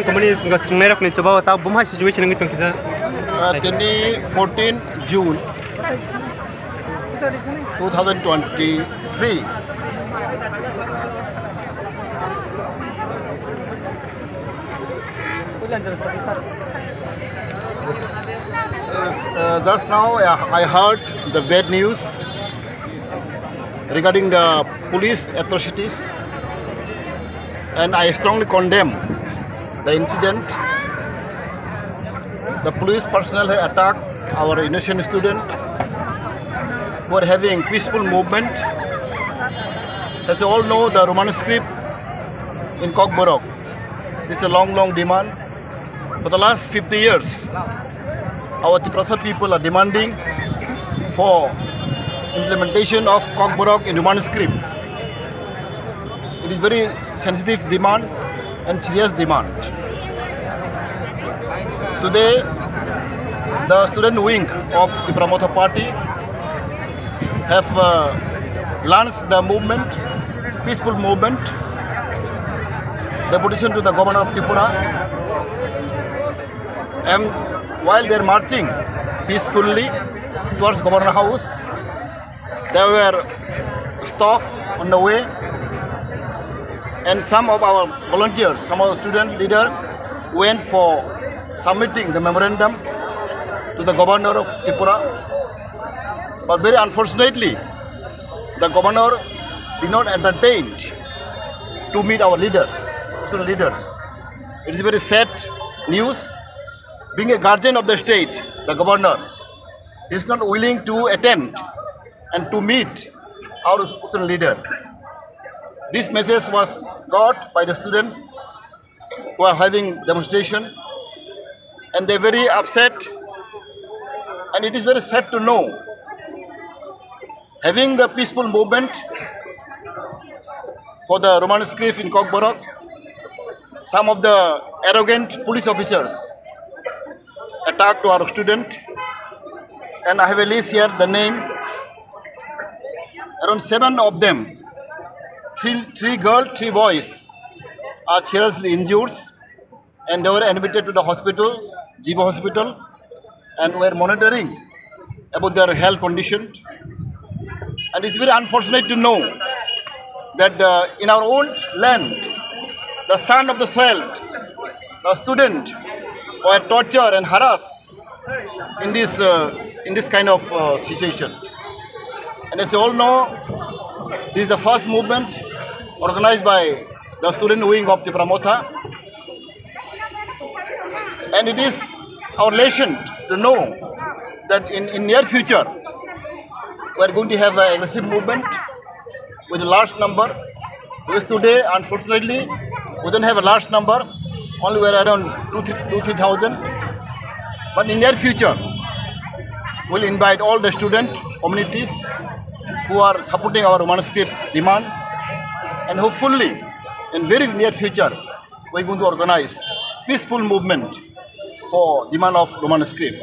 Komunis nggak semerah nih coba tahu bumah situation gitu kita. Ini 14 June 2023. Just now I heard the bad news regarding the police atrocities, and I strongly condemn the incident. The police personnel have attacked our innocent student who are having peaceful movement. As you all know, the Roman script in Kokborok is a long demand. For the last 50 years, our Tiprasa people are demanding for implementation of Kokborok in Roman script. It is very sensitive demand and serious demand. Today, the student wing of the Pramotha party have launched the movement, peaceful movement, deputation to the governor of Tripura, and while they are marching peacefully towards governor house, there were stopped on the way, and some of our volunteers, some of the student leaders went for submitting the memorandum to the governor of Tripura. But very unfortunately, the governor did not entertain to meet our leaders, student leaders. It is very sad news. Being a guardian of the state, the governor is not willing to attend and to meet our student leader. This message was got by the students who are having demonstration, and they are very upset, and it is very sad to know, having the peaceful movement for the Roman script in Kokborok, some of the arrogant police officers attacked to our student, and I have a list here, the name, around 7 of them, three girls, 3 boys are seriously injured, and they were admitted to the hospital, Jiva hospital, and were monitoring about their health condition. And it's very unfortunate to know that in our own land, the son of the soil, the student, were tortured and harassed in this kind of situation. And as you all know, this is the first movement organized by the student wing of the Pramotha, and it is our lesson to know that in near future we are going to have an aggressive movement with a large number. Because today, unfortunately, we don't have a large number, only we are around 2,000-3,000. But in near future, we'll invite all the student communities who are supporting our Roman script demand, and hopefully, in very near future, we're going to organize peaceful movement for demand of Roman script.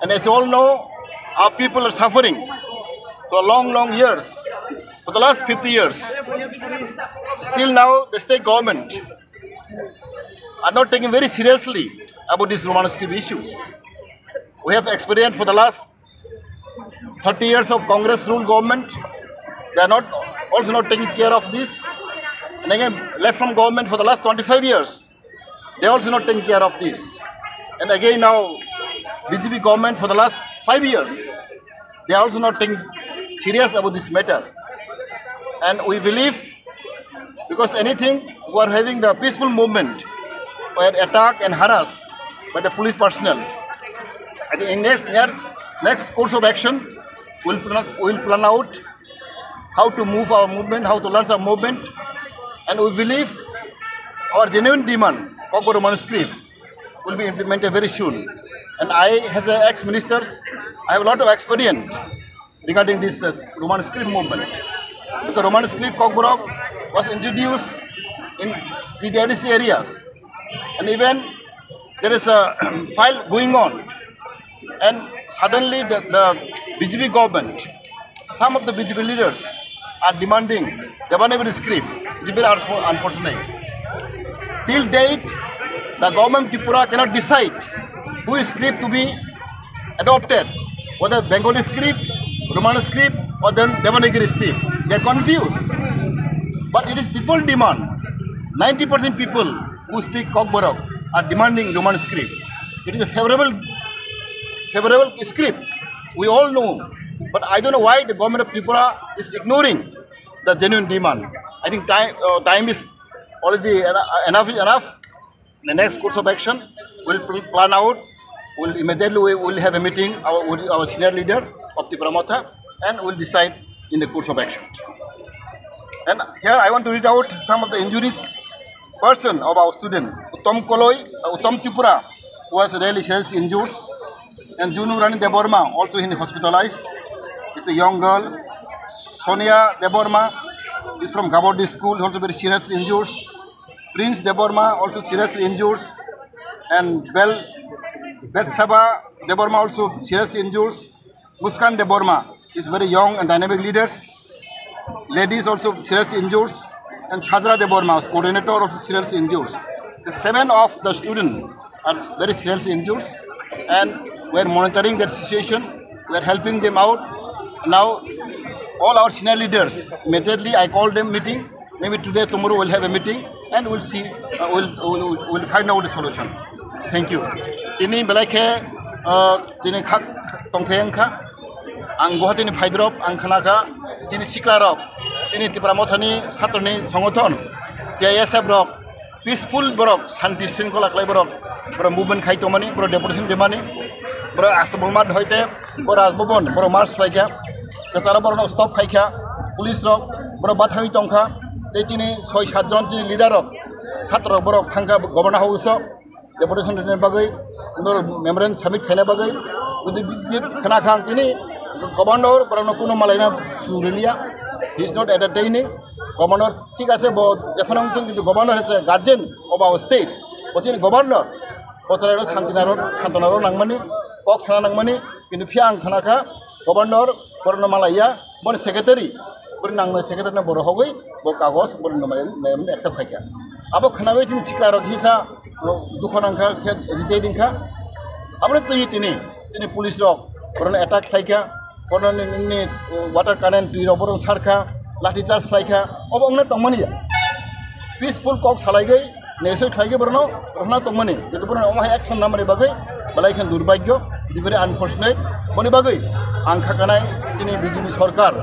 And as you all know, our people are suffering for long years, for the last 50 years. Still now, the state government are not taking very seriously about these Roman script issues. We have experienced for the last 30 years of Congress rule government. They are also not taking care of this. And again, left from government for the last 25 years. They are also not taking care of this. And again now, BJP government for the last 5 years, they are also not taking serious about this matter. And we believe, because anything, we are having the peaceful movement, were attacked and harassed by the police personnel. I think in next course of action, we'll plan out how to move our movement, how to launch our movement, and we believe our genuine demand of Roman script will be implemented very soon. And I, as ex-ministers, I have a lot of experience regarding this Roman script movement. Because Roman script Kokborok was introduced in the DDC areas, and even there is a file going on, and suddenly the BJP government, some of the BJP leaders are demanding Devanagari script, which is very unfortunate. Till date, the government of Tripura cannot decide who is script to be adopted, whether Bengali script, Roman script, or then Devanagari script. They are confused. But it is people demand. 90% people who speak Kokborok are demanding Roman script. It is a favorable script. We all know. But I don't know why the government of Tripura is ignoring the genuine demand. I think time is already enough is enough. The next course of action will plan out. Immediately we'll have a meeting with our senior leader of Tripura Motha, and we'll decide in the course of action. And here I want to read out some of the injuries person of our student, Uttam Tripura, who was really seriously injured, and Junu Rani Deborma, also in hospitalized. It's a young girl. Sonia Deborma is from Gabodi school, also very seriously injured. Prince Deborma also seriously injured, and Bethsaba Deborma also seriously injured. Muskan Deborma is very young and dynamic leaders. Ladies also seriously injured, and Chhadra Deborma, coordinator, also seriously injured. The 7 of the students are very seriously injured, and we are monitoring their situation. We are helping them out. Now, all our senior leaders, immediately I called them meeting. Maybe today, tomorrow we'll have a meeting, and we'll see. We'll find out the solution. Thank you. Tini belakhe tini khak tongthengkha. Ang Guwahati ni Phaidrop, ang Khanaka, tini Siklarok, tini Tripura Mothani Satrani Songothon, TISF Rok, peaceful Borok, Shanti Shinkola Clay Borok, Bro movement Kaitomani, Bro deputation demani, Bro astable mad hoite, Bro asbobon, Bro mars laika, Katara Bro stop Kaika, police rock, Bro Bathai Tonka, Tini Soy Shadjon, tini leader of Satra Borok Tanka, Governor House, deputation Bagay, Membrane Summit Kanabagay, with the Kanakang Tini. Governor, Paranakuno Malena Surilia, he is not entertaining. Governor, Tikasebo, definitely the governor is a guardian of our state. But in governor, Potarano Santanaro Nangmani, Cox Nangmani, in the Piang Kanaka, Governor, Malaya, one secretary, Burnang Secretary Borohogi, Bokagos, Burnam, except Haka. About Kanawich in Chicago, Hisa, Dukananka, agitating her. About to eat in a police dog, for an attack Haka. Konon ini water cannon di roborong sarka, lati charge laika, obong na tongmani ya. Peaceful kok salai gay, nesoi khai gay berno, berna tongmani. Itu berno omah action namanya bagai, balai kan durbagyo, di very unfortunate. Bani bagai, angka kanai, ini BJP sarkar,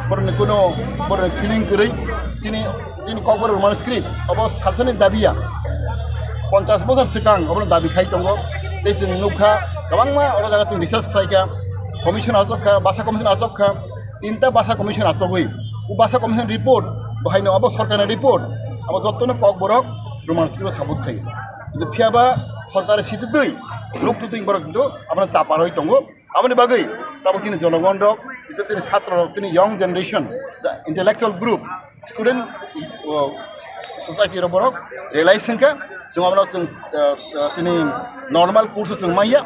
berno kuno, berno feeling kiri, ini kok berno Roman script, obong salsani dabiya. 50 bosar sekang, obong dabi khai tonggo, desin nukha, kabang ma orang jaga tu research laika. Commission Azokha, Basa Commission Azokha, Tinta Basa Commission Azokhi, Ubasa Commission report, behind Abo Sorkana report, about Jotona Kokborok, Roman Script Sabuthi. The Piaba, Sorkara City, look to think Borok, Abana Chaparoi Tongo, Abani Bagay, Tabutin Jonagondo, is the Satra of the young generation, the intellectual group, student society Roborok, realizing normal courses in Maya,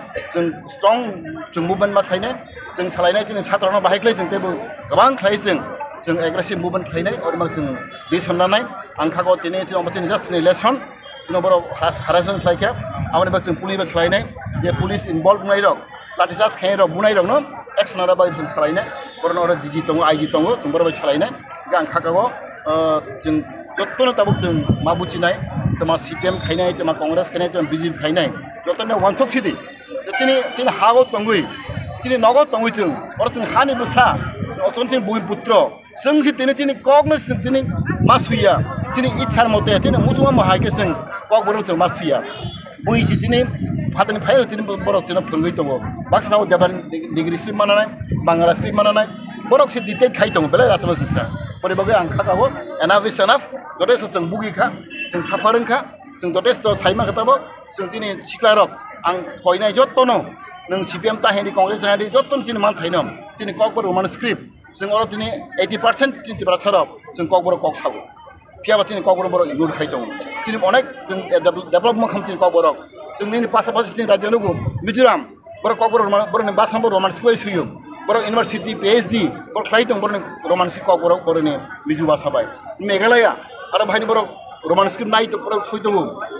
strong movement Makine, Salinate in Saturn by Clay table, Gavan Clayson, aggressive movement Clayne, or this on the night, and Kago Tinate just in a lesson, to number of harassment like I want to police Line, the police involved Nairo, Latisas Kairo, Bunairo, no, ex Naraba in Saline, or another Digitongo, Igitongo, Tumbo Saline, Gan Kakago, Jotona Tabuk Mabuchinai. Tema CPM Kainai, Tema Congress Kainai, and BJP Kainai. Jotana one talk city. The Tin Hago Tongui, Tin Nogo Tonguitum, or Tin Hani Busa, or something Bui Putro. Sung Tini Cognos, Tini Masfia, Tini Itchamote, Tini Mutuama Hagasing, Cogboros Masfia. Bui Citini, Patan Piratin Borotino Punguito, Baxao Deban Degree Manana, Bangala Street Manana, Borok City Kaitong, Bella Asmosa. For the Bagan Kakao, enough is enough. The rest of some Bugika, some Safaranka, some the rest of Saimakatabo, some Tini Chiklarok, and Koina Jotono, नों CPM ताहेनि Congress जाहेनि जत्तन चिनि मान थाइनम चिनि ककबर Roman script जों अर दिनै 80% चिनि बाथ्रा जों ककबर कक साबो फियाबा चिनि ककबर बर ignore खाइ दं चिनि अनेक जों डेभलपमेन्ट खाम चिनि ककबर जोंनि पासा चिनि राज्य नगु मिजोराम बर ककबर बरनि बासाम रोमान स्क्रिप्ट सुयो बर यूनिवर्सिटी PhD बर खाइ दं बरनि रोमान स्क्रिप्ट ककबर बरनि मिजु बासाबाय मेघालय आरो भाइनि बर रोमान स्क्रिप्ट नाइ तो पर सुइ दं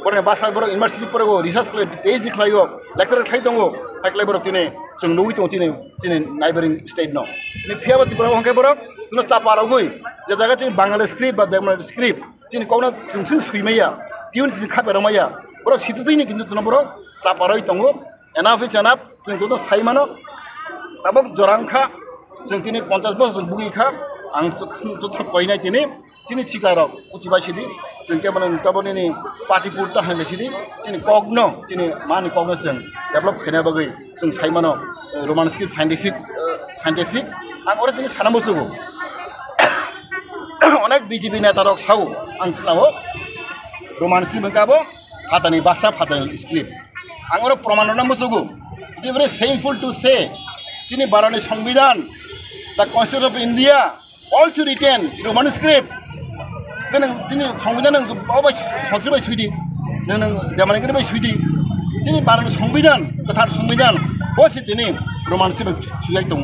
बरनि बासा बर यूनिवर्सिटी पर रिसर्च PhD खालायो लेक्चर खाइ दं फाइक्लाय बर तिने जों नुइ दं तिने नाइबरिंग स्टेट न नि फियाबा तिब्रा हंके बर तुनो तापाराव गई जे जागा तिन बांगाली स्क्रिप्ट बा देमन स्क्रिप्ट तिन कौना जों सुइमैया तिउन सि खापेरमाया बर सितुदैनि किन्तु तुनो बर तापाराव दं एनाफ इज एनाफ जों तो साइमानो ताबक जरांखा जों तिने 50 बोसोर बुगिखा आं तो कइनाय तिने चिकार कुचिबासिदि जों केबन तबनि पार्टी पुरता हालेसिदि तिने कग्न तिने मानि कग्न जों डेभलप खैना बगै जों साइमानो रोमान स्क्रिप्ट साइन्टिफिक आं अरे तिने साना बसुगो अनेक बीजेपी नेता रक साउ आं खोनावो रोमान स्क्रिप्ट गाबो फातानि भाषा फातानि स्क्रिप्ट आं अरे प्रमाण ना बसुगो it is very shameful to say तिने भारतनि संविधान the constitution of India all to written Roman script दिनै संविधान बावबाय संस्कृबाय सुइदि नों देमानिगिरि सुइदि दिनै भारतनि संविधान गोथार संविधान बसे दिनै रोमान स्क्रिप्ट सुइगाय दं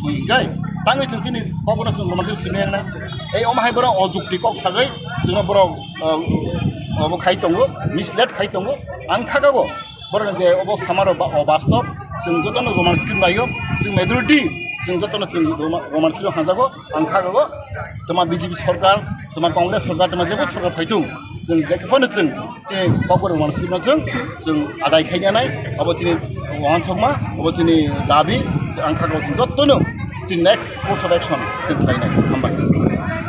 सुइगाय ताङै जों दिनै ककना जों रोमान स्क्रिप्ट सुइनायना ए अमाहाय बर अजुक्ति कक सागै जों बर अब खाइ दं मिसलेट खाइ दं आं खागागो बर जे अब सामार वास्तव जों जतन रोमान स्क्रिप्ट नायो जों मेजरिटी जों जतन जों रोमान स्क्रिप्ट हाजागो आं खागागो तमा बीजेपी सरकार तमा कांग्रेस सरकार तमा जेबो सरकार फाइदुं जों जेखौनो जों ककबर रोमान स्क्रिप्ट जों आदाय खायनाय अब दिनै वानसकमा अब दिनै दाबि आं खागागो जों जतन जों नेक्स्ट कोर्स अफ एक्शन जों खायनाय हामबाय